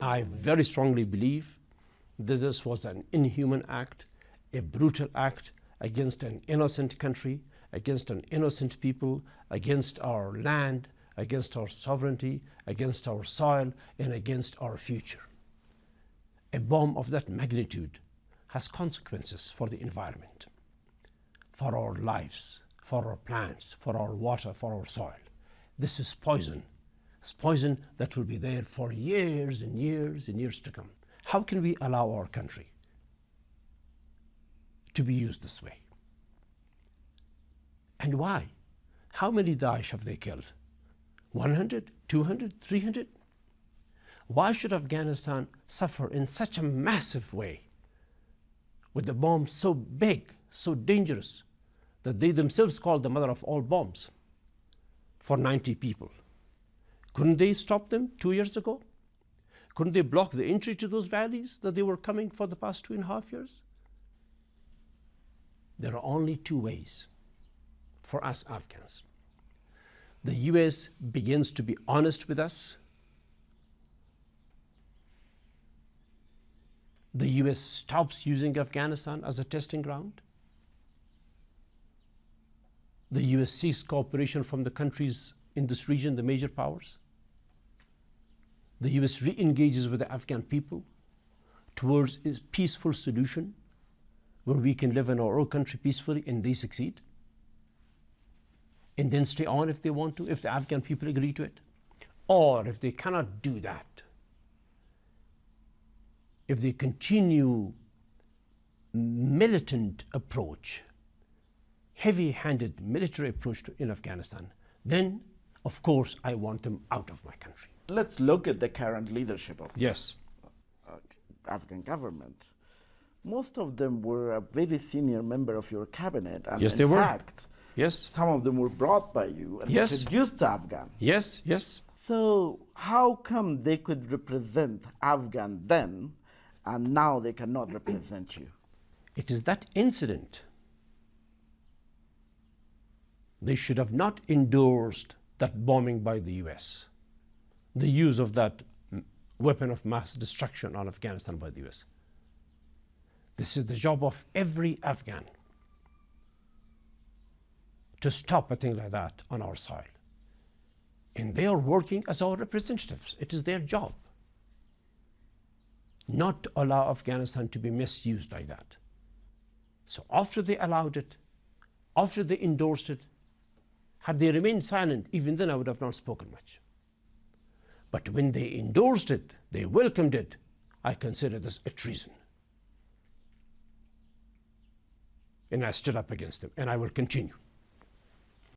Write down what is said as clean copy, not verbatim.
I very strongly believe that this was an inhuman act, a brutal act against an innocent country, against an innocent people, against our land, against our sovereignty, against our soil, and against our future. A bomb of that magnitude has consequences for the environment, for our lives, for our plants, for our water, for our soil. This is poison. It's poison that will be there for years and years and years to come. How can we allow our country to be used this way? And why? How many Daesh have they killed? 100, 200, 300? Why should Afghanistan suffer in such a massive way with the bomb so big, so dangerous, that they themselves call the mother of all bombs for 90 people? Couldn't they stop them 2 years ago? Couldn't they block the entry to those valleys that they were coming for the past 2.5 years? There are only two ways for us Afghans. The US begins to be honest with us. The US stops using Afghanistan as a testing ground. The US seeks cooperation from the countries in this region, the major powers. The US re-engages with the Afghan people towards a peaceful solution where we can live in our own country peacefully, and they succeed. And then stay on if they want to, if the Afghan people agree to it. Or if they cannot do that, if they continue militant approach, heavy-handed military approach in Afghanistan, then of course I want them out of my country. Let's look at the current leadership of the Afghan government. Most of them were a very senior member of your cabinet, and yes, they were. In fact, yes, some of them were brought by you and introduced to Afghan. Yes, yes. So how come they could represent Afghan then, and now they cannot represent you? It is that incident. They should have not endorsed that bombing by the US, the use of that weapon of mass destruction on Afghanistan by the US. This is the job of every Afghan to stop a thing like that on our soil. And they are working as our representatives. It is their job not to allow Afghanistan to be misused like that. So after they allowed it, after they endorsed it, had they remained silent, even then I would have not spoken much. But when they endorsed it, they welcomed it, I consider this a treason. And I stood up against them, and I will continue.